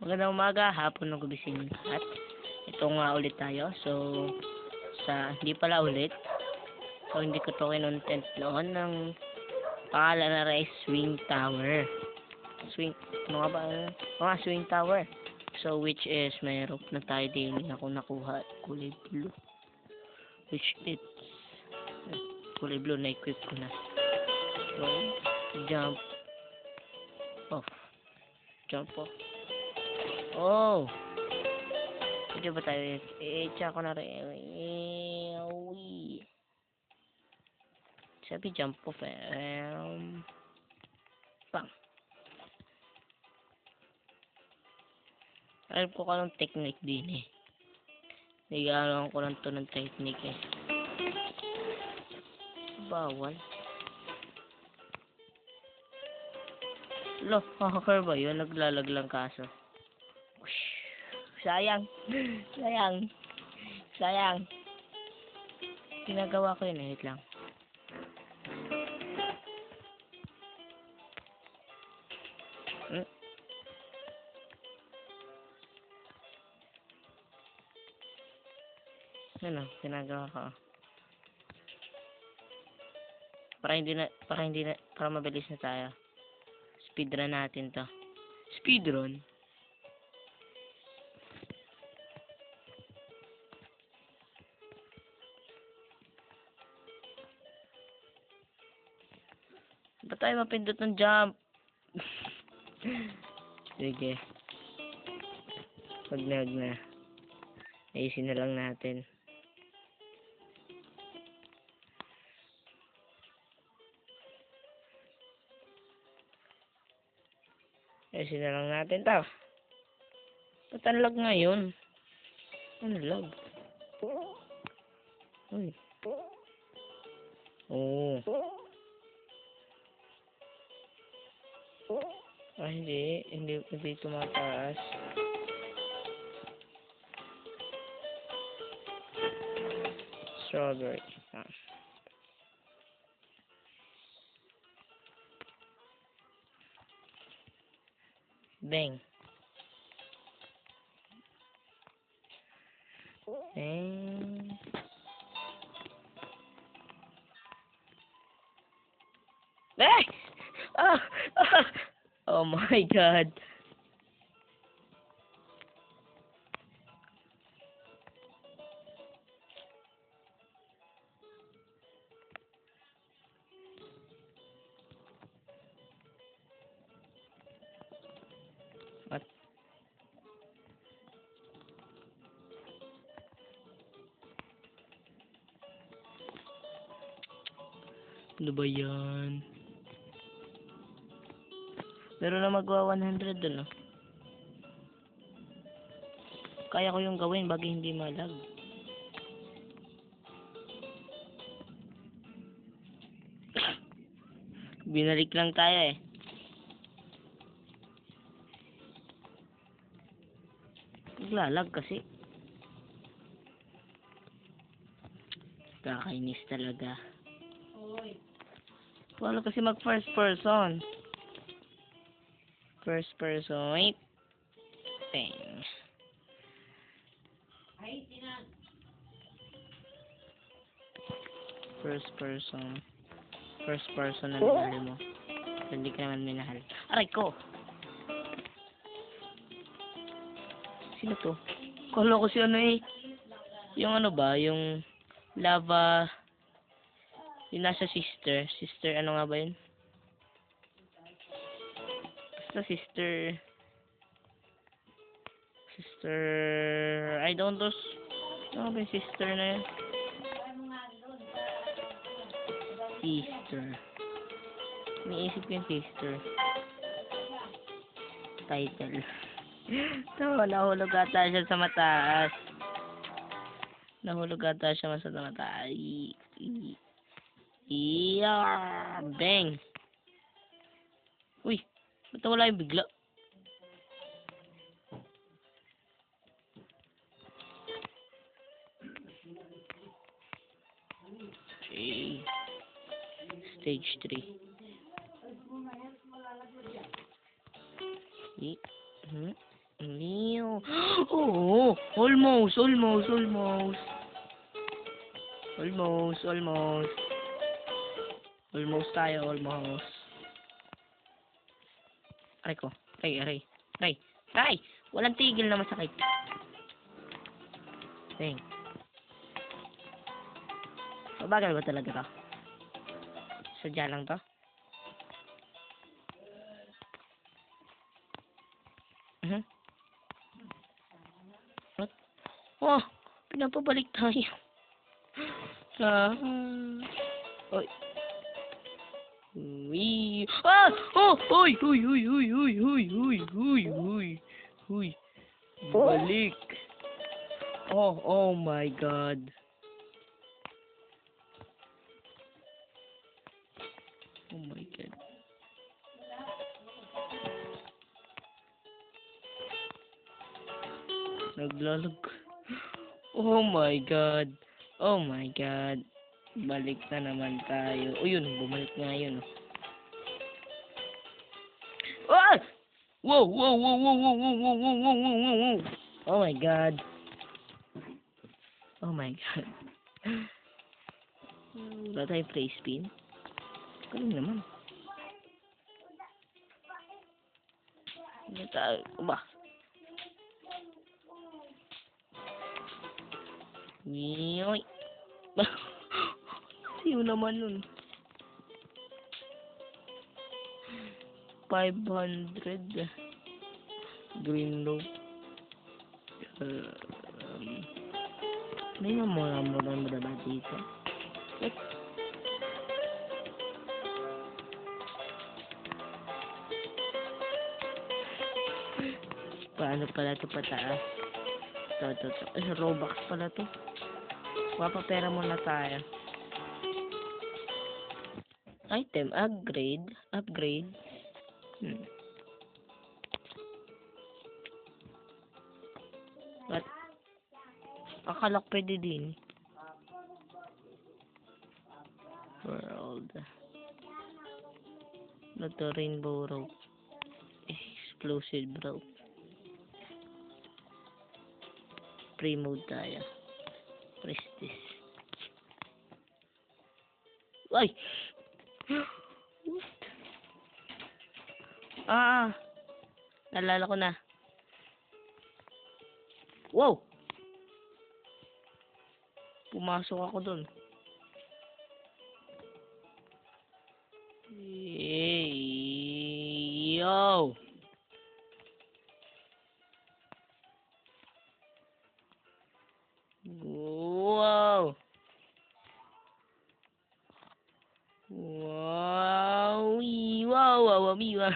Magandang umaga, hapon ng gabi sa inyo lahat. Ito nga ulit tayo. So, hindi pala ulit. So, hindi ko to kinontent noon ng pangalan na rin Swing Tower. Ano nga ba? Swing Tower. So, which is, mayroon na tayo din ako nakuha kulay blue. Which is, kulay blue na equip ko na. So, jump off. Jump off. Oh! Pwede ba tayo? I-check ko na rin. Sabi jump off Bang! Alam ko anong technique din eh. Nag-aalam ko lang to ng technique eh. Bawal. Lo, hacker ba yun? Naglalag lang kaso. Sayang. Sayang. Sayang. Ginagawa ko yun eh. Wait lang. Ano, ginagawa ko. Para mabilis na tayo. Speedrun natin to. Speedrun? Ba't tayo mapindot ng jump? Sige. Wag na. Ayusin na lang natin. Ayusin na lang natin to. Ba't ang lag ngayon? Ano lag? Uy. Oo. Hindi tumataas. Strawberry. Bang. Bang. Bang! Oh my God. What? Ano ba yan? Meron na magwa 100 dun, no? Kaya ko yung gawin bago hindi malag. Binalik lang tayo eh. Naglalag kasi. Kakainis talaga. Wala kasi mag first person. First person. Wait. Bang. First person. First person na minahal mo. Hindi ka naman minahal. Aray ko! Sino to? Kala ko si ano eh. Yung ano ba? Yung lava. Yung nasa sister. Sister ano nga ba yun? Basta sister. Sister. I don't know. Ano ba yung sister na yun? Sister. Iniisip ko yung sister. Title. Nahulog ata siya sa mataas. Nahulog ata siya sa mataas. Bang! Uy! Ba't wala yung bigla? Okay. Stage 3. Meow. Oh, almost, almost, almost. Almost, almost. Almost tayo, almost. Aray ko. Aray, aray. Aray. Aray! Walang tigil na masakit. Dang. Mabagal ba talaga to? Sadya lang to? What? Oh! Pinapabalik tayo. Oy. Uy. Ah! Oh! Uy! Uy! Uy! Uy! Uy! Uy! Uy! Uy! Uy! Uy! Balik. Oh! Oh my God. Oh my God. Naglalag. Oh my God. Oh my God. Balik na naman tayo. O yun, bumalik nga yun. Ah! Wow! Wow! Wow! Wow! Wow! Wow! Wow! Wow! Wow! Wow! Wow! Wow! Oh my God. Oh my God. Wala tayong play spin. Galing naman. Ano tayo? Ba? Yoy! Siyo naman nun. 500. Green loaf. Ano yung mura-mura ba dito? Paano pala ito pataas? Ito. Robux pala to. Papapera muna tayo. Item, upgrade. Upgrade. What? Akala ko pwede din. World. Ito, rainbow rope. Explosive rope. Free mode tayo. Press this. Ay! Ah! Nalala ko na. Wow! Pumasok ako dun. Hey, yo! Wow! Wow! Wow! Wow! Wow!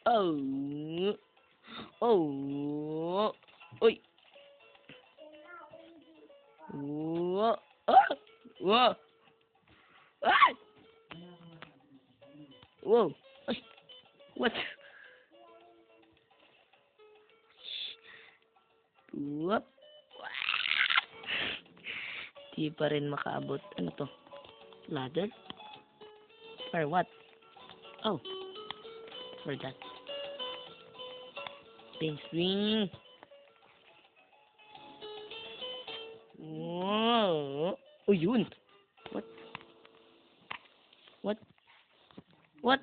Oh! Oh! Uy! Wow! Ah! Wow! Ah! Wow! Ay! What? Whoop! Di pa rin makaabot. Ano to? Ladder? For what? Oh! For that. Spin swing! Wow! Oh, yun! What? What? What?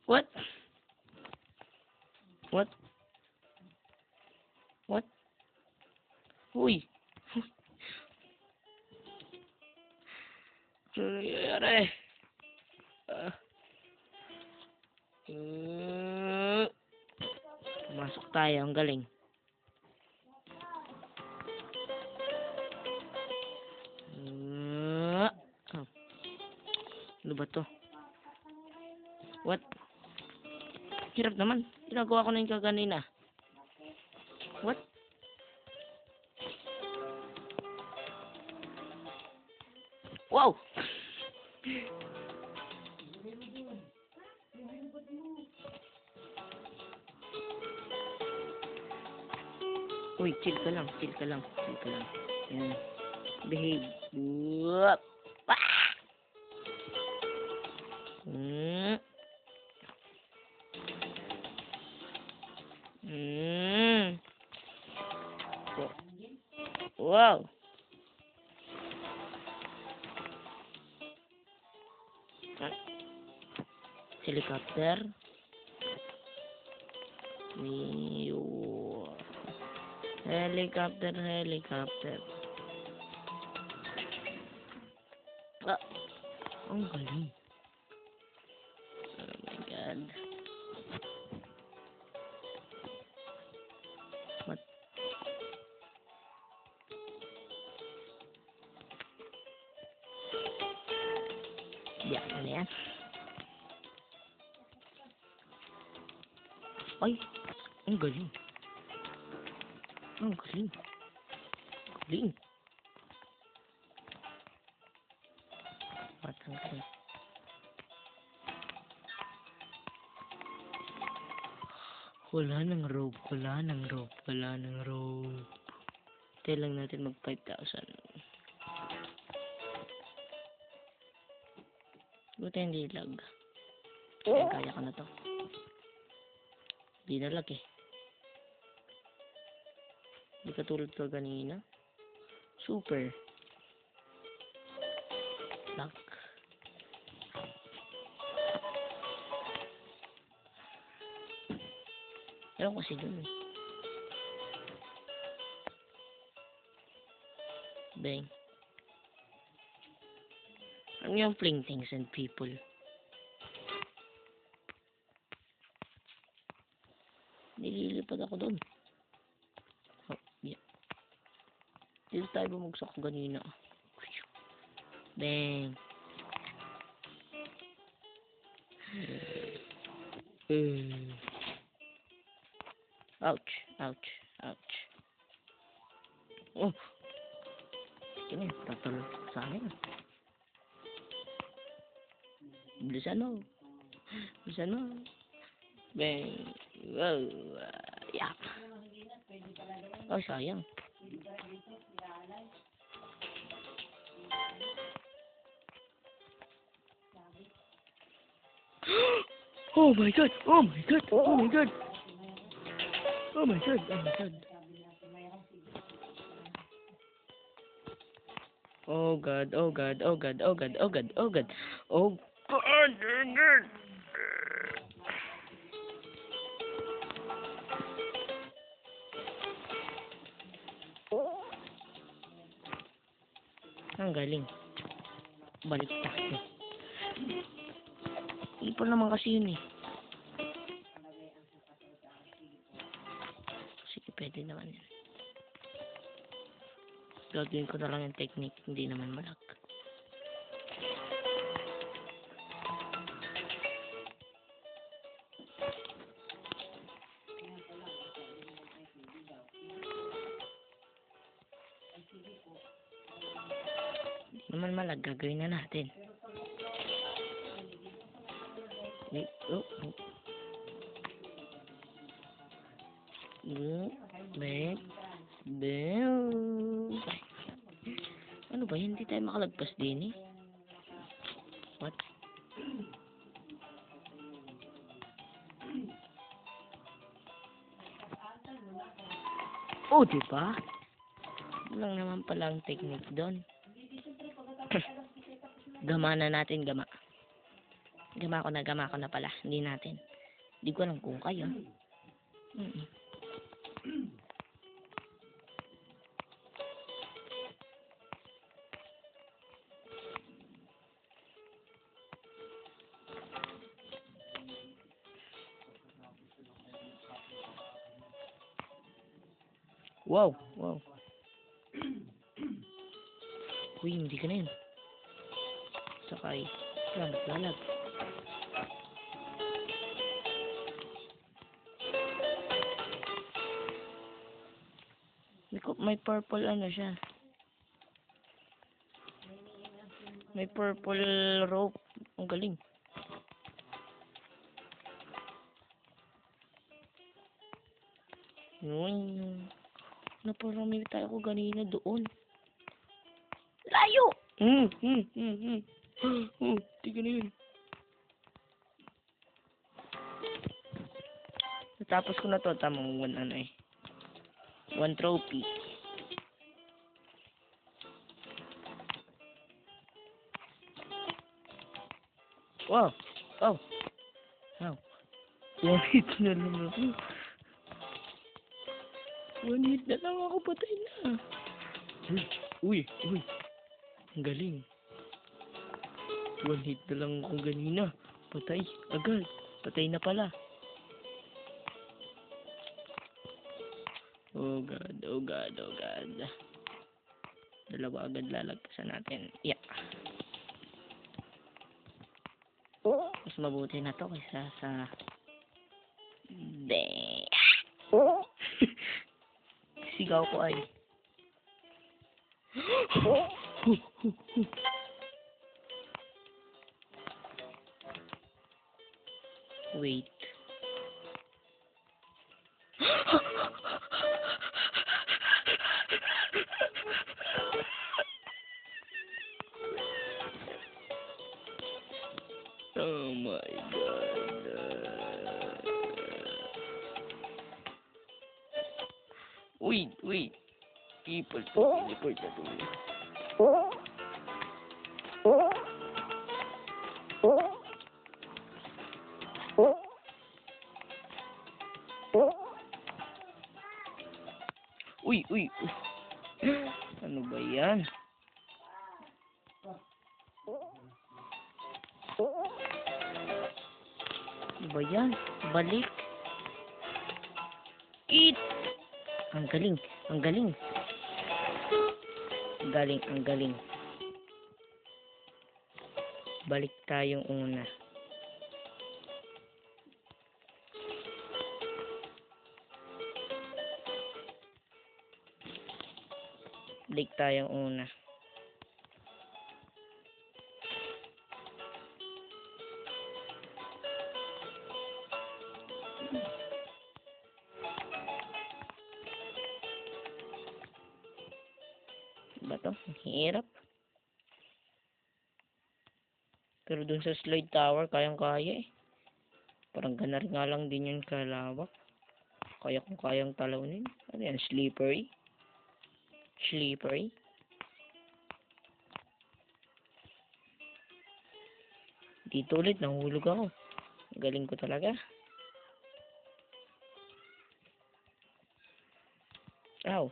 What? What? What? Uy! Ano nangyayari? Pumasok tayo. Ang galing. Oh. Ano ba to? What? Hirap naman. Ginagawa ko na yung kaganina. What? Wow! Uy, chill ka lang. Chill ka lang. Chill ka lang. Yan. Behave. Whoop. Ah! Mm. Mm. Wow. Helicopter. Helicopter, helicopter. Ah, ang galing. Oh my God. What? Diyan, ano yan? Ay, ang galing. Ang galing. Galing. What, ang galing. Wala ng rope, wala ng rope, wala ng rope. Hintay lang natin mag 5,000. Buti hindi lag. Kaya ko na to. Hindi na lag eh. Hindi katulad ko kanina. Super. Lag. Ewan kasi dun eh. Bang. Ano yung fling things and people? Nililipad ako dun. Oh, yeah. Dito tayo bumagsak kanina. Bang. Ouch. Ouch. Ouch. Oh. Ini, tatalo sa akin. Bilisan mo. Bilisan mo. Bang. Wow. Yeah. Oh, sayang. Oh my God! Oh my God! Oh my God! Oh my God! Oh my God! Oh God! Oh God! Oh God! Oh God! Oh God! Oh God! Oh God! Oh God! Ang galing. Balik tayo. Ipon naman kasi yun eh. Sige, pwede naman yan. Gagawin ko na lang yung technique. Hindi naman malag. Hindi naman malag. Gagawin na natin. Oh, oh. Bang. Bang. Ano ba? Hindi tayo makalagpas din eh. What? Oh, diba? Lang naman pala ang technique doon. Gama na natin, gama. Gama ko na pala. Hindi natin. Hindi ko alam kung kayo. Wow, wow. Uy, hindi ka na yun. Sakay. Lalag. May purple ano siya. May purple rope. Ang galing. Yun. Naparami tayo ko ganina doon. Layo! Tiga na yun. Natapos ko na to. Tamang one trophy. Wow! Oh! Wow! 1 hit na lang ako. 1 hit na lang ako. Patay na. Uy! Ang galing. 1 hit na lang ako ganina. Patay. Agad. Patay na pala. Oh God. Dalawa agad lalagpasan natin. Yeah. Mas mabuti na to kaysa sa... Sigaw ko ay... Wait. Oh my God. Wait. People to teleport na to. Uy. Ano ba yan? Ano ba yan? Balik. Eat! Ang galing. Balik tayong una. Ba to? Ang hirap. Pero dun sa slide tower, kayang-kaya eh. Parang ganar nga lang din yun kalawak. Kaya kung kayang talawin. Ano yan? Slippery. Dito ulit, nahulog ako. Galing ko talaga. Ow.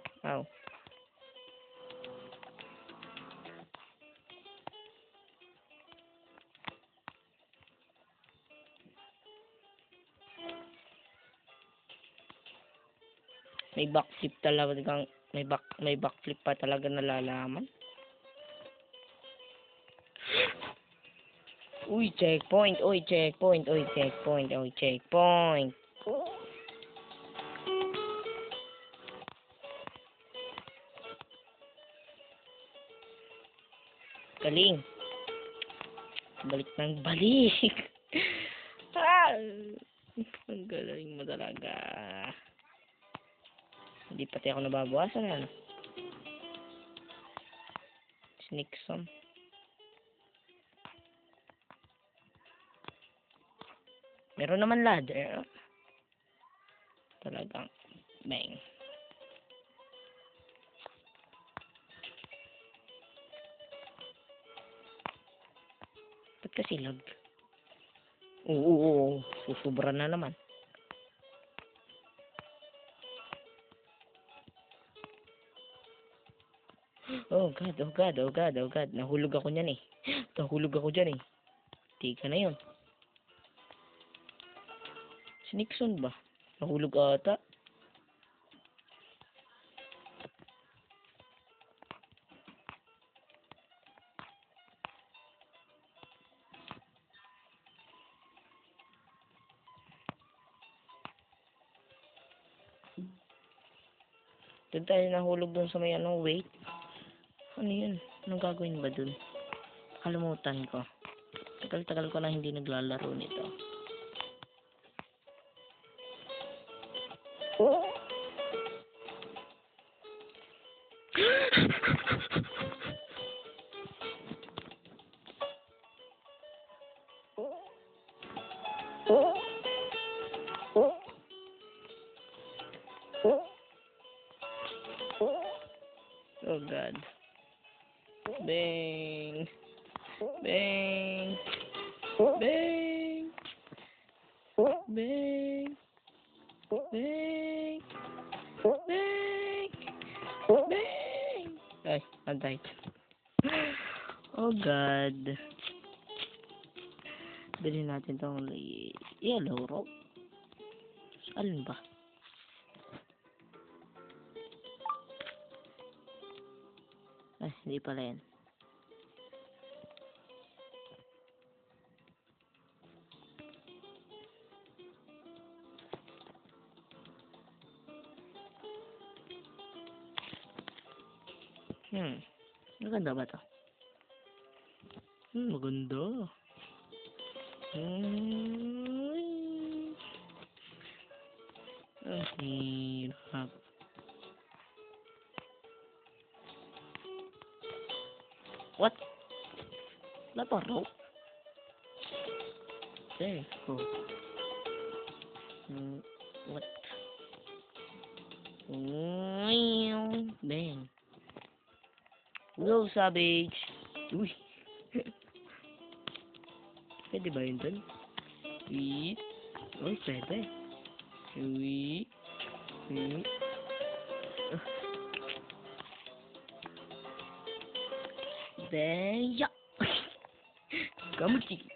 May backflip talagang, may backflip pa talaga nalalaman. Uy, checkpoint. Galing. Balik. Ang galing mo talaga. Hindi pati ako nababawasan, ano? Sneakson. Meron naman ladder. Talagang bang. Ba't kasi lag? Oo. Susubra na naman. Oh God. Nahulog ako dyan eh. Tika na yun. Sneakson ba? Nahulog ata. Doon tayo nahulog dun sa may wait. Ano yun? Anong gagawin ba dun? Kalimutan ko. Tagal ko na hindi naglalaro nito. Oh God. Bang! Bang! Bang! Bang! Bang! Bang! Bang! Ay, antay. Oh God. Bilhin natin tong yellow rope. Alin ba? Ay, hindi pala yan. Maganda ba to? Maganda. Ang hirap. What? Wala pa rope? There go. What? Bang. Go, Savage. Uy. Pwede ba yun dun? Uy. Uy, pwede. Uy. Uy. Bang. Ya. Kamu ciki.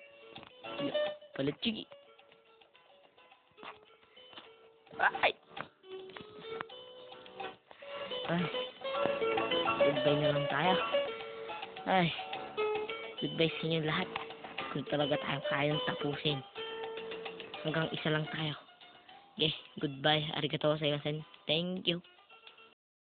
Ya. Palit ciki. Ay. Ay. Goodbye na lang tayo. Ay. Goodbye sa inyo lahat. Kung talaga tayo kayang tapusin. Hanggang isa lang tayo. Okay, goodbye. Arigatou gozaimasen. Thank you.